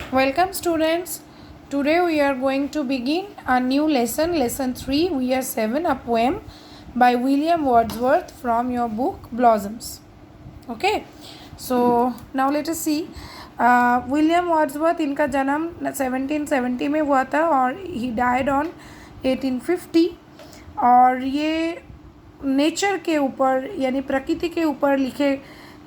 Welcome students. Today we are going to begin a new lesson, lesson 3, year 7, a poem by William Wordsworth from your book Blossoms. Okay, so now let us see. William Wordsworth, इनका जन्म 1770 में हुआ था और he died on 1850 और ये nature के ऊपर यानी प्रकृति के ऊपर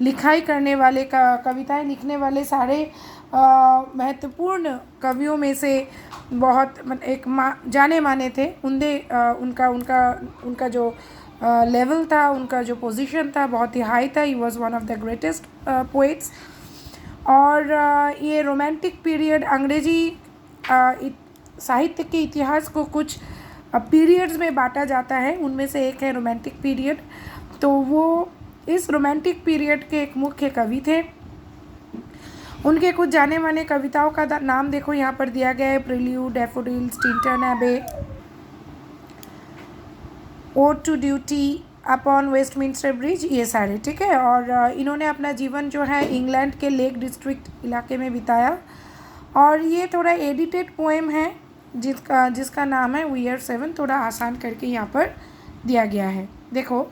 लिखाई करने वाले कविताएं लिखने वाले सारे महत्वपूर्ण कवियों में से बहुत एक जाने माने थे। उनका जो लेवल था, उनका जो पोजीशन था बहुत ही हाई था। He was one of the greatest poets. और ये रोमांटिक पीरियड अंग्रेजी साहित्य के इतिहास को कुछ पीरियड्स में बांटा जाता है, उनमें से एक है रोमांटिक पीरियड। तो वो इस रोमांटिक पीरियड के एक मुख्य कवि थे। उनके कुछ जाने माने कविताओं का नाम देखो यहाँ पर दिया गया है। Prelude, daffodils, Tintern Abbey, ode to duty, upon Westminster Bridge, ये सारे ठीक है। और इन्होंने अपना जीवन जो है इंग्लैंड के लेक डिस्ट्रिक्ट इलाके में बिताया। और ये थोड़ा एडिटेड पोएम है जिसका नाम है ईयर 7, थोड़ा आसान करके यहाँ पर दिया गया है। देखो,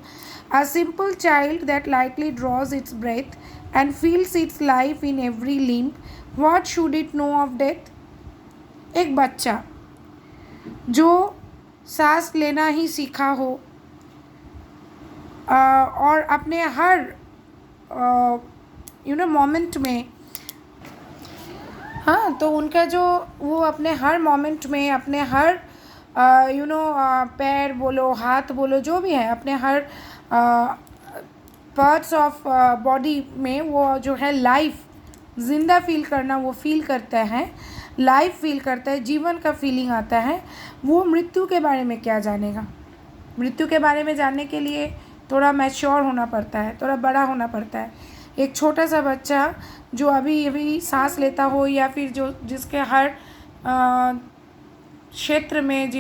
a simple child that lightly draws its breath and feels its life in every limb, what should it know of death? एक बच्चा जो सांस लेना ही सीखा हो और अपने हर मोमेंट में, हाँ, तो उनका जो वो अपने हर मोमेंट में अपने हर पैर बोलो, हाथ बोलो, जो भी है, अपने हर पार्ट्स ऑफ बॉडी में वो जो है लाइफ, ज़िंदा फील करना, वो फील करता है, लाइफ फील करता है, जीवन का फीलिंग आता है। वो मृत्यु के बारे में क्या जानेगा? मृत्यु के बारे में जानने के लिए थोड़ा मैच्योर होना पड़ता है, थोड़ा बड़ा होना पड़ता है। एक छोटा सा बच्चा जो अभी सांस लेता हो या फिर जिसके हर क्षेत्र में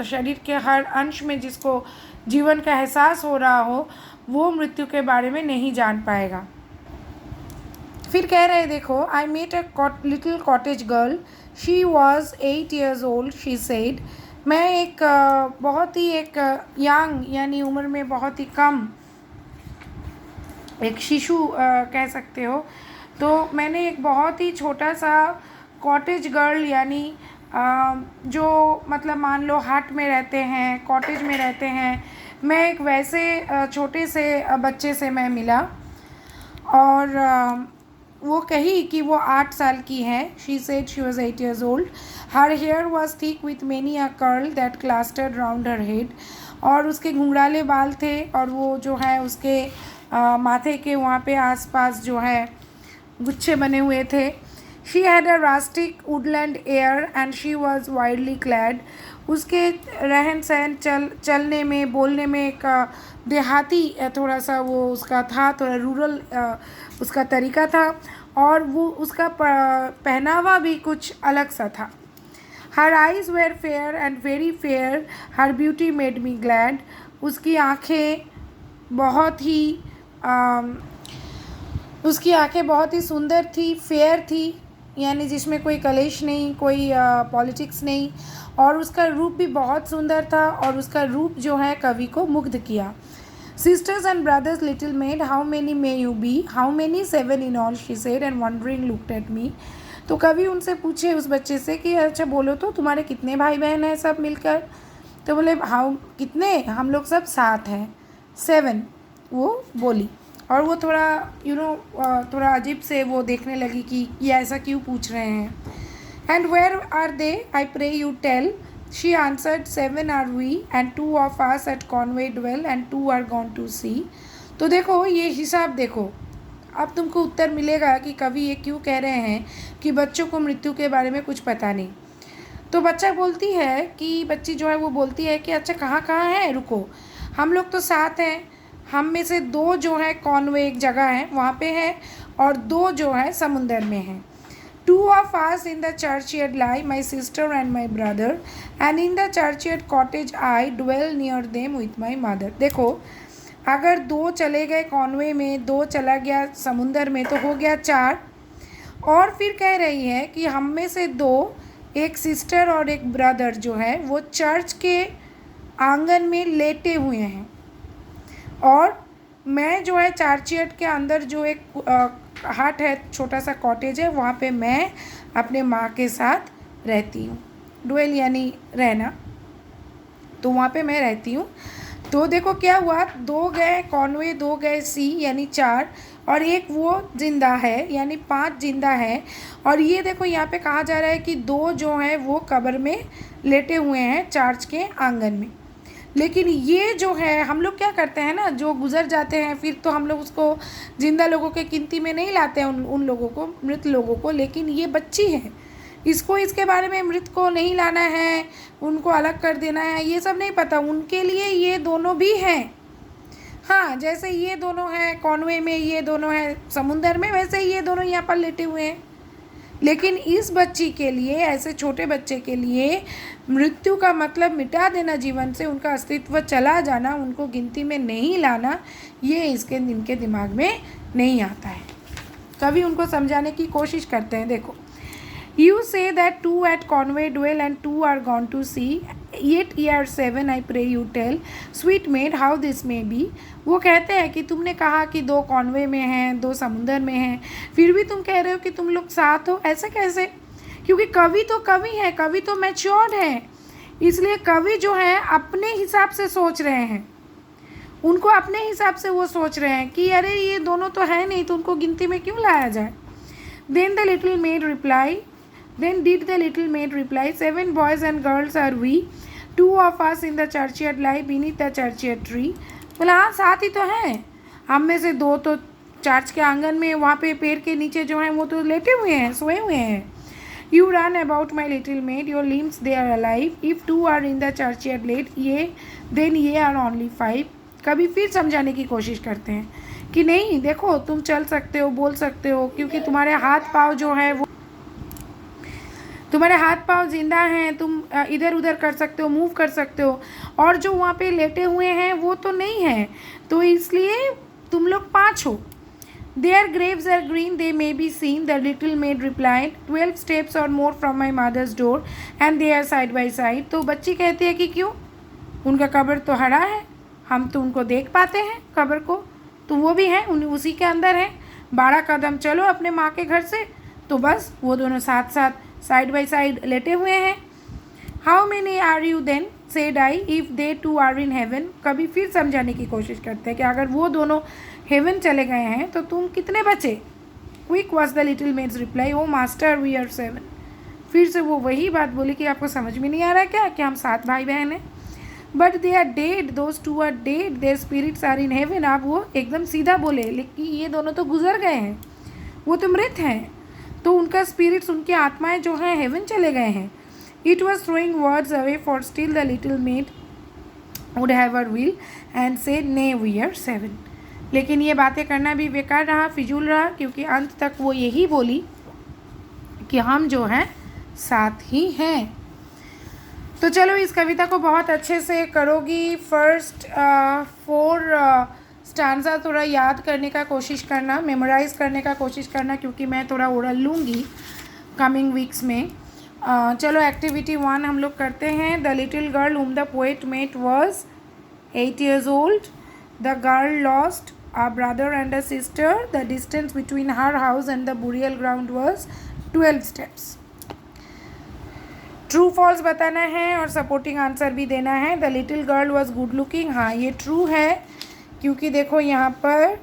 शरीर के हर अंश में जिसको जीवन का एहसास हो रहा हो, वो मृत्यु के बारे में नहीं जान पाएगा। फिर कह रहे देखो, I met a little cottage girl, she was 8 years old, she said. मैं एक बहुत ही एक यंग यानी उम्र में बहुत ही कम एक शिशु कह सकते हो। तो मैंने एक बहुत ही छोटा सा कॉटेज गर्ल यानी जो मतलब मान लो हट में रहते हैं, कॉटेज में रहते हैं, मैं एक वैसे छोटे से बच्चे से मैं मिला। और वो कही कि वो 8 साल की है। She said she was 8 years old. Her hair was thick with many a curl that clustered round her head. और उसके घुंघराले बाल थे और वो जो है उसके माथे के वहाँ पे आसपास जो है गुच्छे बने हुए थे। She had a rustic Woodland air and she was widely clad. उसके रहन सहन चलने में, बोलने में एक देहाती थोड़ा सा वो उसका था, थोड़ा रूरल उसका तरीका था। और वो उसका पहनावा भी कुछ अलग सा था। Her eyes were fair and very fair, her beauty made me glad. उसकी आँखें बहुत ही सुंदर थी, फेयर थी, यानी जिसमें कोई कलेश नहीं, कोई पॉलिटिक्स नहीं। और उसका रूप भी बहुत सुंदर था और उसका रूप जो है कवि को मुग्ध किया। Sisters and brothers little maid, how many may you be? How many? 7 in all, she said and wondering looked at me. तो कवि उनसे पूछे उस बच्चे से कि अच्छा बोलो तो तुम्हारे कितने भाई बहन हैं सब मिलकर? तो बोले हाउ कितने? हम लोग सब 7 हैं, 7, वो बोली। और वो थोड़ा थोड़ा अजीब से वो देखने लगी कि ये ऐसा क्यों पूछ रहे हैं। And where are they, I pray you tell? She answered 7 are we and 2 of us at Conway dwell and 2 are gone to sea. तो देखो ये हिसाब देखो, अब तुमको उत्तर मिलेगा कि कवि ये क्यों कह रहे हैं कि बच्चों को मृत्यु के बारे में कुछ पता नहीं। तो बच्ची जो है वो बोलती है कि अच्छा कहाँ कहाँ है, रुको, हम लोग तो 7 हैं, हम में से 2 जो है कॉनवे एक जगह है वहाँ पे है और 2 जो है समुंदर में हैं। 2 of us in the churchyard lie, my sister and my brother, and in the churchyard cottage I dwell near them with my mother. देखो, अगर 2 चले गए कॉनवे में, 2 चला गया समुंदर में, तो हो गया 4। और फिर कह रही है कि हम में से दो, एक सिस्टर और एक ब्रदर जो है वो चर्च के आंगन में लेटे हुए हैं, और मैं जो है चर्चयार्ड के अंदर जो एक हट है, छोटा सा कॉटेज है, वहाँ पे मैं अपने माँ के साथ रहती हूँ। डुएल यानी रहना, तो वहाँ पे मैं रहती हूँ। तो देखो क्या हुआ, 2 गए कॉनवे, 2 गए सी यानी 4, और एक वो जिंदा है यानी 5 जिंदा है। और ये देखो यहाँ पे कहा जा रहा है कि 2 जो हैं वो कब्र में लेटे हुए हैं चर्च के आंगन में। लेकिन ये जो है, हम लोग क्या करते हैं ना, जो गुज़र जाते हैं फिर तो हम लोग उसको जिंदा लोगों के गिनती में नहीं लाते हैं, उन लोगों को, मृत लोगों को। लेकिन ये बच्ची है, इसको इसके बारे में मृत को नहीं लाना है, उनको अलग कर देना है, ये सब नहीं पता। उनके लिए ये दोनों भी हैं। हाँ, जैसे ये दोनों हैं कॉनवे में, ये दोनों हैं समुंदर में, वैसे ही ये दोनों यहाँ पर लेटे हुए हैं। लेकिन इस बच्ची के लिए, ऐसे छोटे बच्चे के लिए मृत्यु का मतलब मिटा देना जीवन से, उनका अस्तित्व चला जाना, उनको गिनती में नहीं लाना, ये इनके दिमाग में नहीं आता है। कभी उनको समझाने की कोशिश करते हैं। देखो, You say that 2 at Conway dwell and 2 are gone to sea. Yet year 7 I pray you tell, sweet maid, how this may be. वो कहते हैं कि तुमने कहा कि 2 कॉन्वे में हैं, 2 समुंदर में हैं, फिर भी तुम कह रहे हो कि तुम लोग साथ हो, ऐसे कैसे? क्योंकि कवि तो कवि है, कवि तो मैच्योर्ड है, इसलिए कवि जो है अपने हिसाब से सोच रहे हैं, उनको अपने हिसाब से वो सोच रहे हैं कि अरे ये दोनों तो है नहीं, तो उनको गिनती में क्यों लाया जाए। Then the little maid reply, Then did the little maid reply, 7 boys and girls are we, 2 of us in the churchyard lie beneath the churchyard tree. बोला हाँ, साथ ही तो हैं, हम में से 2 तो चर्च के आंगन में, वहाँ पे पेड़ के नीचे जो हैं वो तो लेटे हुए हैं, सोए हुए हैं। You run about my little maid, your limbs they are alive, if 2 are in the churchyard late, then ye are only 5. कभी फिर समझाने की कोशिश करते हैं कि नहीं, देखो तुम चल सकते हो, बोल सकते हो, क्योंकि तुम्हारे हाथ पाँव जो है वो, तुम्हारे हाथ पाँव जिंदा हैं, तुम इधर उधर कर सकते हो, मूव कर सकते हो, और जो वहाँ पे लेटे हुए हैं वो तो नहीं हैं, तो इसलिए तुम लोग 5 हो। Their graves are green, they may be seen, the little maid replied, 12 steps or more from my mother's door, and they are side by side. तो बच्ची कहती है कि क्यों, उनका कब्र तो हरा है, हम तो उनको देख पाते हैं कब्र को, तो वो भी हैं, उसी के अंदर हैं, 12 कदम चलो अपने माँ के घर से, तो बस वो दोनों साथ साथ साइड बाई साइड लेटे हुए हैं। How many are you then, said I, if they 2 are in heaven. कभी फिर समझाने की कोशिश करते हैं कि अगर वो दोनों हेवन चले गए हैं तो तुम कितने बचे। Quick was the little maid's reply, O master we are 7। फिर से वो वही बात बोली कि आपको समझ में नहीं आ रहा क्या कि हम 7 भाई बहन हैं। But they are dead, those 2 are dead, their spirits are in heaven. आप वो एकदम सीधा बोले, लेकिन ये दोनों तो गुजर गए हैं, वो तो मृत हैं, तो उनका स्पिरिट्स, उनकी आत्माएं जो हैं हेवन चले गए हैं। It was throwing words away for still the little made would have her will and से ने वी आर 7। लेकिन ये बातें करना भी बेकार रहा, फिजूल रहा, क्योंकि अंत तक वो यही बोली कि हम जो हैं साथ ही हैं। तो चलो इस कविता को बहुत अच्छे से करोगी। फर्स्ट 4 स्टांजा थोड़ा याद करने का कोशिश करना, मेमोराइज़ करने का कोशिश करना, क्योंकि मैं थोड़ा ओरल लूँगी कमिंग वीक्स में। चलो एक्टिविटी 1 हम लोग करते हैं। The little girl whom the poet met was 8 years old. The girl lost a brother and a sister. The distance between her house and the burial ground was 12 steps. True false बताना है और supporting answer भी देना है। The little girl was good looking, हाँ ये true है, क्योंकि देखो यहाँ पर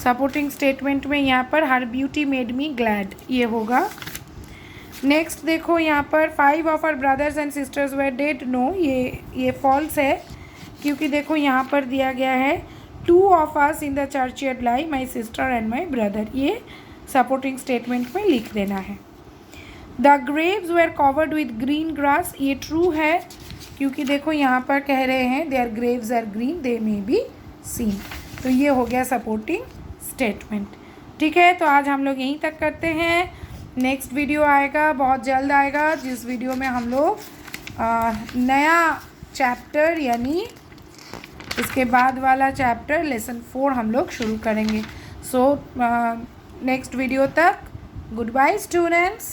सपोर्टिंग स्टेटमेंट में यहाँ पर her beauty made me glad, ये होगा। नेक्स्ट देखो यहाँ पर 5 of our brothers and sisters were dead, no ये फॉल्स है, क्योंकि देखो यहाँ पर दिया गया है 2 of us in the churchyard lie, my sister and my brother, ये सपोर्टिंग स्टेटमेंट में लिख देना है। The graves were covered with green grass, ये ट्रू है, क्योंकि देखो यहाँ पर कह रहे हैं there graves are green, they may be seen, तो ये हो गया सपोर्टिंग स्टेटमेंट। ठीक है, तो आज हम लोग यहीं तक करते हैं। नेक्स्ट वीडियो आएगा, बहुत जल्द आएगा, जिस वीडियो में हम लोग नया चैप्टर यानी इसके बाद वाला चैप्टर लेसन 4 हम लोग शुरू करेंगे। सो नेक्स्ट वीडियो तक गुड बाय स्टूडेंट्स।